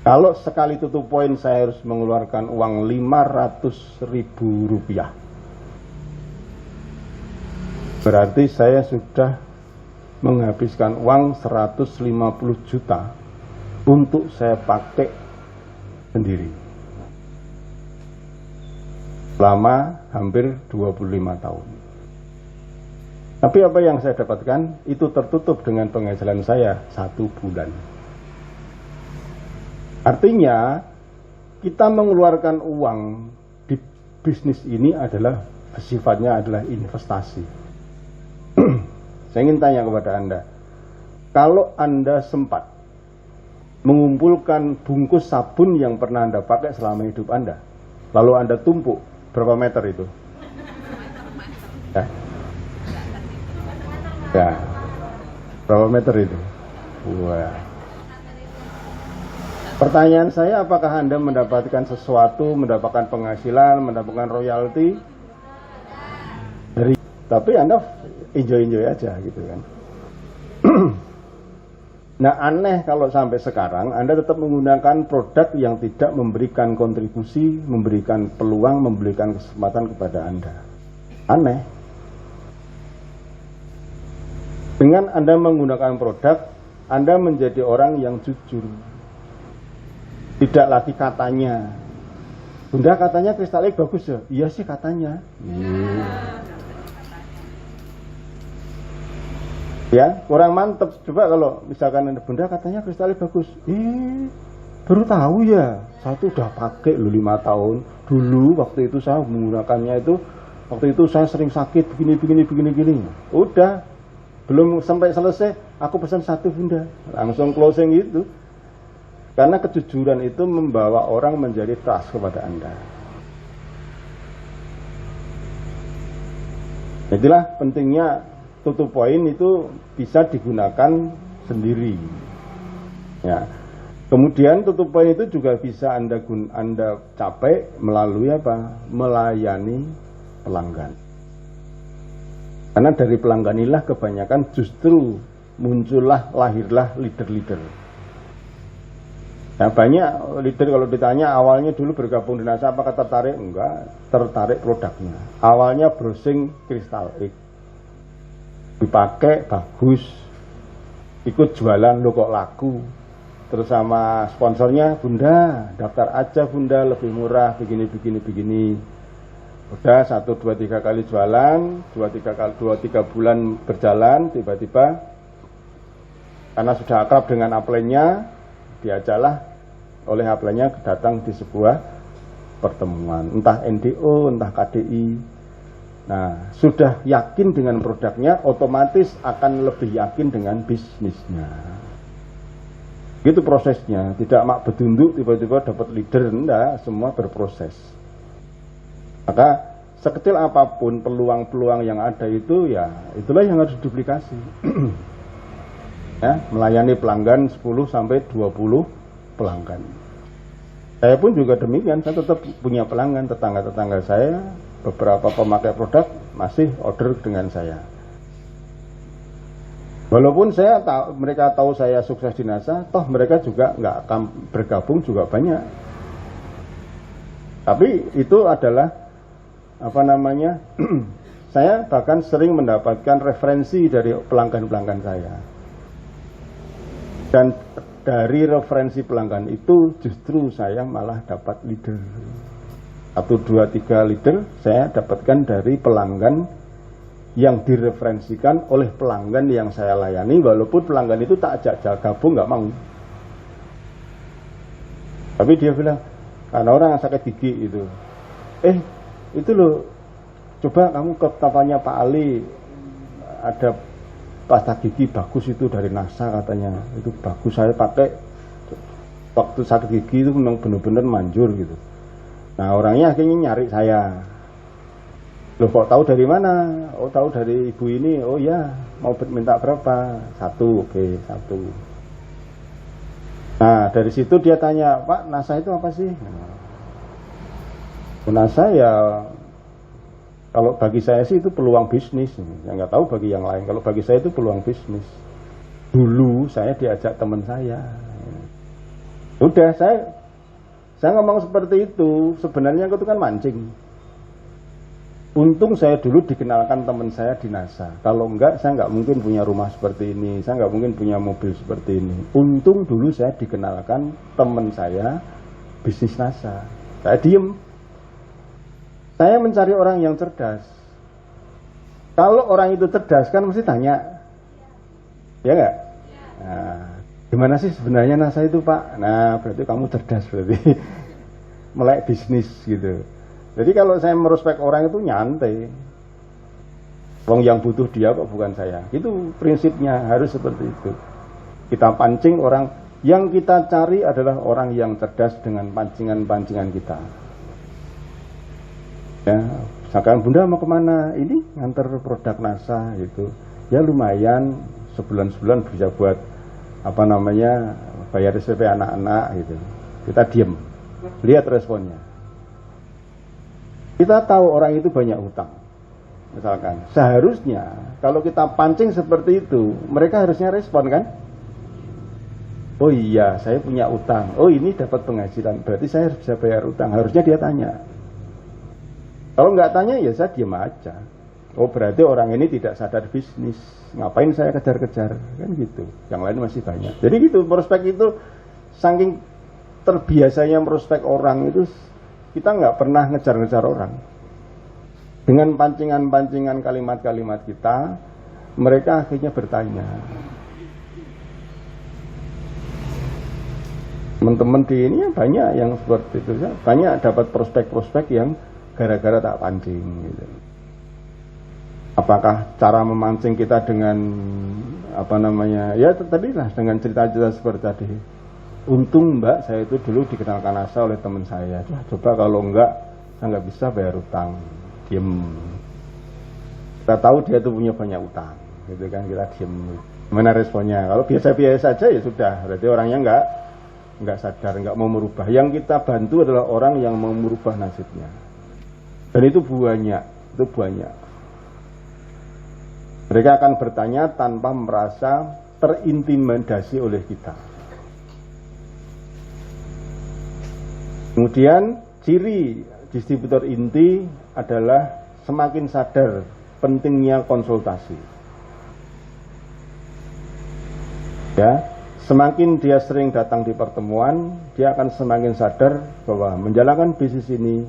Kalau sekali tutup poin saya harus mengeluarkan uang 500.000 rupiah. Berarti saya sudah menghabiskan uang 150 juta untuk saya pakai sendiri selama hampir 25 tahun. Tapi apa yang saya dapatkan itu tertutup dengan penghasilan saya 1 bulan. Artinya kita mengeluarkan uang di bisnis ini adalah sifatnya adalah investasi. Saya ingin tanya kepada Anda, kalau Anda sempat mengumpulkan bungkus sabun yang pernah Anda pakai selama hidup Anda, lalu Anda tumpuk, berapa meter itu? Ya, berapa meter itu? Wah. Pertanyaan saya, apakah Anda mendapatkan sesuatu, mendapatkan penghasilan, mendapatkan royalti? Tapi Anda enjoy aja gitu kan. Nah, aneh kalau sampai sekarang Anda tetap menggunakan produk yang tidak memberikan kontribusi, memberikan peluang, memberikan kesempatan kepada Anda. Aneh. Dengan Anda menggunakan produk, Anda menjadi orang yang jujur. Tidak lagi katanya, Bunda katanya Kristal X bagus ya. Iya sih katanya. Ya, kurang mantep. Coba kalau misalkan Bunda katanya Kristal X bagus. Baru tahu ya. Saya tuh udah pakai 5 tahun. Dulu waktu itu saya menggunakannya itu, waktu itu saya sering sakit begini. Udah, belum sampai selesai, aku pesan 1 Bunda. Langsung closing gitu. Karena kejujuran itu membawa orang menjadi trust kepada Anda. Itulah pentingnya tutup poin itu bisa digunakan sendiri. Ya. Kemudian tutup poin itu juga bisa Anda capai melalui apa? Melayani pelanggan. Karena dari pelanggan inilah kebanyakan justru lahirlah leader-leader. Nah, banyak leader kalau ditanya awalnya dulu bergabung di NASA apakah tertarik? Enggak, tertarik produknya. Awalnya browsing Kristal X, dipakai bagus, ikut jualan lo kok laku, terus sama sponsornya, Bunda daftar aja Bunda lebih murah begini. Udah 1, 2, 3 kali jualan, 2-3 bulan berjalan, tiba-tiba karena sudah akrab dengan upline-nya, diajalah oleh upline-nya datang di sebuah pertemuan, entah NDO, entah KDI. Nah, sudah yakin dengan produknya, otomatis akan lebih yakin dengan bisnisnya. Gitu prosesnya, tidak mak bedunduk tiba-tiba dapat leader, enggak, semua berproses. Maka sekecil apapun peluang-peluang yang ada itu, ya itulah yang harus diduplikasi. Ya, melayani pelanggan 10-20 pelanggan. Saya pun juga demikian, saya tetap punya pelanggan, tetangga-tetangga saya, beberapa pemakai produk masih order dengan saya. Walaupun mereka tahu saya sukses di NASA, toh mereka juga nggak akan bergabung juga banyak. Tapi itu adalah saya bahkan sering mendapatkan referensi dari pelanggan-pelanggan saya. Dan dari referensi pelanggan itu justru saya malah dapat leader. 1, 2, 3 leader saya dapatkan dari pelanggan yang direferensikan oleh pelanggan yang saya layani, walaupun pelanggan itu tak ajak gabung, nggak mau. Tapi dia bilang, karena orang yang sakit gigi itu, itu loh, coba kamu ke tempatnya Pak Ali, ada pasta gigi bagus itu dari NASA katanya, itu bagus, saya pakai waktu sakit gigi itu memang benar-benar manjur gitu. Nah, orangnya akhirnya nyari saya. Loh, kok tahu dari mana? Oh, tahu dari ibu ini. Oh ya, mau minta berapa? 1, oke, 1. Nah, dari situ dia tanya, Pak, NASA itu apa sih? NASA ya, kalau bagi saya sih itu peluang bisnis. Ya nggak tahu bagi yang lain. Kalau bagi saya itu peluang bisnis. Dulu saya diajak teman saya. Udah, saya ngomong seperti itu, sebenarnya itu kan mancing. Untung saya dulu dikenalkan teman saya di NASA. Kalau enggak, saya enggak mungkin punya rumah seperti ini, saya enggak mungkin punya mobil seperti ini. Untung dulu saya dikenalkan teman saya bisnis NASA. Saya diem. Saya mencari orang yang cerdas. Kalau orang itu cerdas kan mesti tanya, ya enggak? Nah, gimana sih sebenarnya NASA itu, Pak? Nah, berarti kamu cerdas berarti. Melek bisnis gitu. Jadi kalau saya merospek orang itu nyantai. Wong yang butuh dia kok bukan saya. Itu prinsipnya, harus seperti itu. Kita pancing orang, yang kita cari adalah orang yang cerdas dengan pancingan-pancingan kita. Ya, misalkan Bunda mau kemana? Ini nganter produk NASA gitu. Ya lumayan, sebulan-sebulan bisa buat bayar SPP anak-anak gitu. Kita diem, lihat responnya. Kita tahu orang itu banyak hutang. Misalkan, seharusnya kalau kita pancing seperti itu, mereka harusnya respon kan? Oh iya, saya punya utang. Oh ini dapat penghasilan, berarti saya harus bisa bayar utang. Harusnya dia tanya. Kalau nggak tanya ya saya diam aja. Oh berarti orang ini tidak sadar bisnis. Ngapain saya kejar-kejar? Kan gitu. Yang lain masih banyak. Jadi gitu, prospek itu saking terbiasanya prospek orang itu, kita nggak pernah ngejar-ngejar orang. Dengan pancingan-pancingan kalimat-kalimat kita, mereka akhirnya bertanya. Teman-teman di ini banyak yang seperti itu, banyak dapat prospek-prospek yang gara-gara tak pancing. Gitu. Apakah cara memancing kita dengan ya tadi lah dengan cerita-cerita seperti tadi. Untung Mbak, saya itu dulu dikenalkan NASA oleh teman saya. Coba kalau enggak, saya nggak bisa bayar utang. Diem. Kita tahu dia tuh punya banyak utang, gitu kan, kita diem. Gimana responnya? Kalau biasa-biasa saja ya sudah, berarti orangnya enggak sadar, enggak mau merubah. Yang kita bantu adalah orang yang mau merubah nasibnya. Dan itu banyak. Mereka akan bertanya tanpa merasa terintimidasi oleh kita. Kemudian ciri distributor inti adalah semakin sadar pentingnya konsultasi. Ya, semakin dia sering datang di pertemuan, dia akan semakin sadar bahwa menjalankan bisnis ini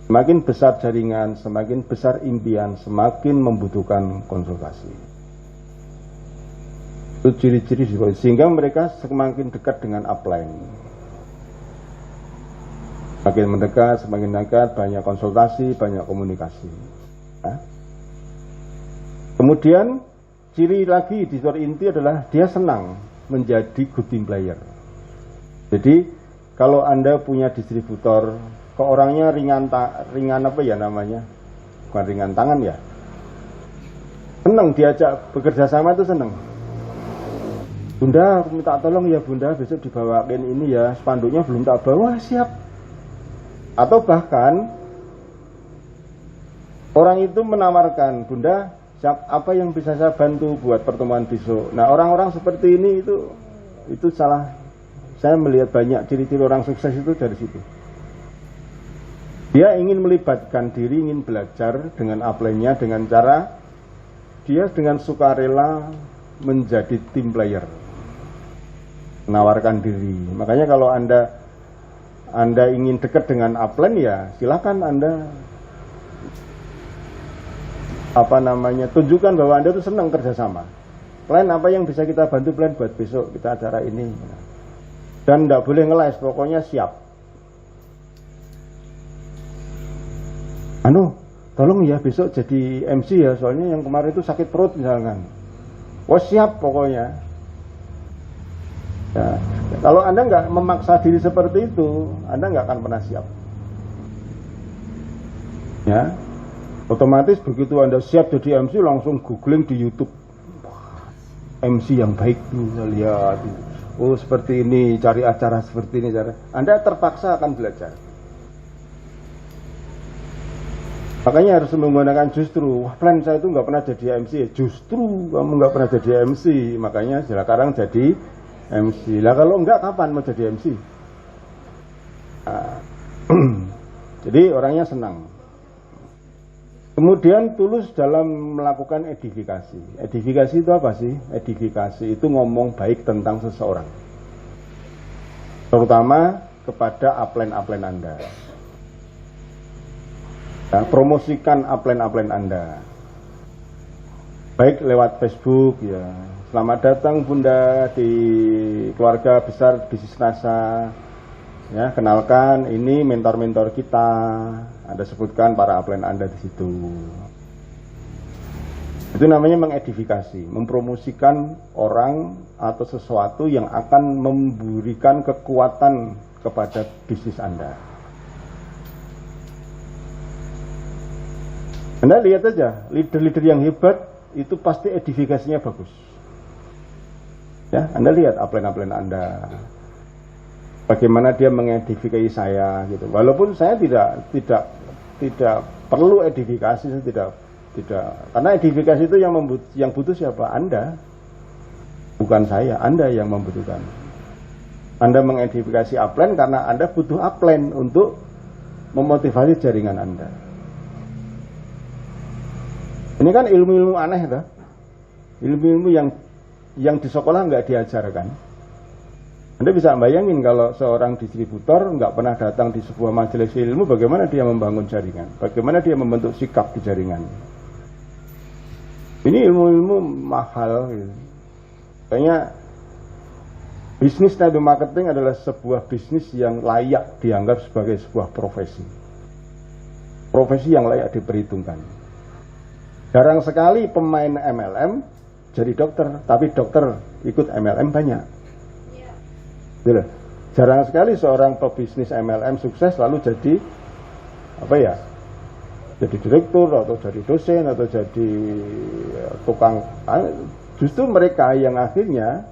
semakin besar jaringan, semakin besar impian, semakin membutuhkan konsultasi. Itu ciri-ciri sehingga mereka semakin dekat dengan upline. Semakin mendekat, semakin dekat, banyak konsultasi, banyak komunikasi. Ya. Kemudian ciri lagi di suara inti adalah dia senang menjadi good team player. Jadi kalau Anda punya distributor, kok orangnya ringan apa ya namanya? Bukan ringan tangan ya. Senang diajak bekerja sama itu senang. Bunda, aku minta tolong ya Bunda, besok dibawain ini ya, spanduknya belum tak bawa, siap. Atau bahkan orang itu menawarkan, Bunda, apa yang bisa saya bantu buat pertemuan besok? Nah, orang-orang seperti ini itu salah. Saya melihat banyak ciri-ciri orang sukses itu dari situ. Dia ingin melibatkan diri, ingin belajar dengan upline-nya dengan cara dia dengan sukarela menjadi team player, menawarkan diri. Makanya kalau Anda ingin dekat dengan upline ya silakan Anda tunjukkan bahwa Anda itu senang kerjasama. Plan apa yang bisa kita bantu plan buat besok kita acara ini. Dan tidak boleh ngeles, pokoknya siap. Tolong ya besok jadi MC ya, soalnya yang kemarin itu sakit perut misalkan. Siap pokoknya. Ya, kalau Anda nggak memaksa diri seperti itu, Anda nggak akan pernah siap. Ya, otomatis begitu Anda siap jadi MC langsung googling di YouTube MC yang baik tuh, lihat. Oh seperti ini, cari acara seperti ini, Anda terpaksa akan belajar. Makanya harus menggunakan justru. Plan saya itu nggak pernah jadi MC. Justru kamu nggak pernah jadi MC, makanya sekarang jadi MC. Lah kalau enggak kapan mau jadi MC? Nah, jadi orangnya senang. Kemudian tulus dalam melakukan edifikasi. Edifikasi itu apa sih? Edifikasi itu ngomong baik tentang seseorang, terutama kepada upline Anda. Nah, promosikan upline Anda, baik lewat Facebook ya. Selamat datang Bunda di keluarga besar bisnis NASA. Ya, kenalkan ini mentor-mentor kita. Anda sebutkan para upline Anda di situ. Itu namanya mengedifikasi, mempromosikan orang atau sesuatu yang akan memberikan kekuatan kepada bisnis Anda. Anda lihat aja, leader-leader yang hebat itu pasti edifikasinya bagus. Ya, Anda lihat upline Anda. Bagaimana dia mengedifikasi saya gitu. Walaupun saya tidak perlu edifikasi, saya tidak karena edifikasi itu yang butuh siapa? Anda. Bukan saya, Anda yang membutuhkan. Anda mengedifikasi upline karena Anda butuh upline untuk memotivasi jaringan Anda. Ini kan ilmu-ilmu aneh toh. Ilmu-ilmu yang di sekolah nggak diajarkan. Anda bisa bayangin kalau seorang distributor nggak pernah datang di sebuah majelis ilmu, bagaimana dia membangun jaringan, bagaimana dia membentuk sikap di jaringan. Ini ilmu-ilmu mahal gitu. Kayaknya bisnis network marketing adalah sebuah bisnis yang layak dianggap sebagai sebuah profesi. Profesi yang layak diperhitungkan. Jarang sekali pemain MLM jadi dokter, tapi dokter ikut MLM banyak. Jarang sekali seorang pebisnis MLM sukses lalu jadi jadi direktur atau jadi dosen atau jadi tukang. Justru mereka yang akhirnya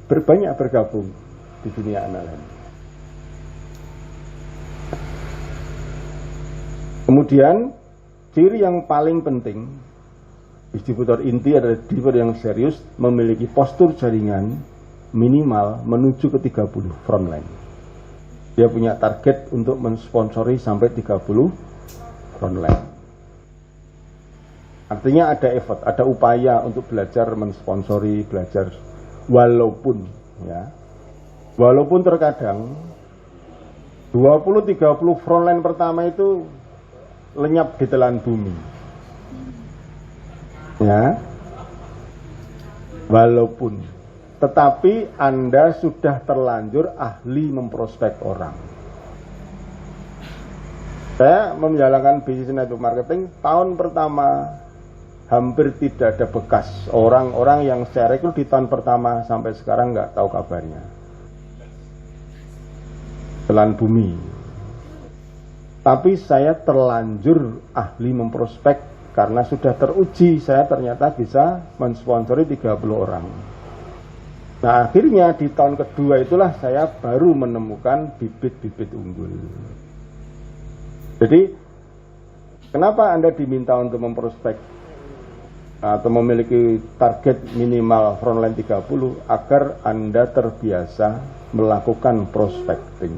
berbanyak bergabung di dunia MLM. Kemudian ciri yang paling penting distributor inti adalah distributor yang serius, memiliki postur jaringan minimal menuju ke 30 frontline. Dia punya target untuk mensponsori sampai 30 frontline. Artinya ada effort, ada upaya untuk belajar mensponsori, belajar walaupun terkadang 20-30 frontline pertama itu lenyap di telan bumi. Ya. Walaupun, tetapi Anda sudah terlanjur ahli memprospek orang. Saya menjalankan bisnis network marketing, tahun pertama hampir tidak ada bekas orang-orang yang saya rekrut di tahun pertama sampai sekarang nggak tahu kabarnya. Telan bumi. Tapi saya terlanjur ahli memprospek karena sudah teruji saya ternyata bisa mensponsori 30 orang. Nah, akhirnya di tahun kedua itulah saya baru menemukan bibit-bibit unggul. Jadi, kenapa Anda diminta untuk memprospek atau memiliki target minimal frontline 30 agar Anda terbiasa melakukan prospecting.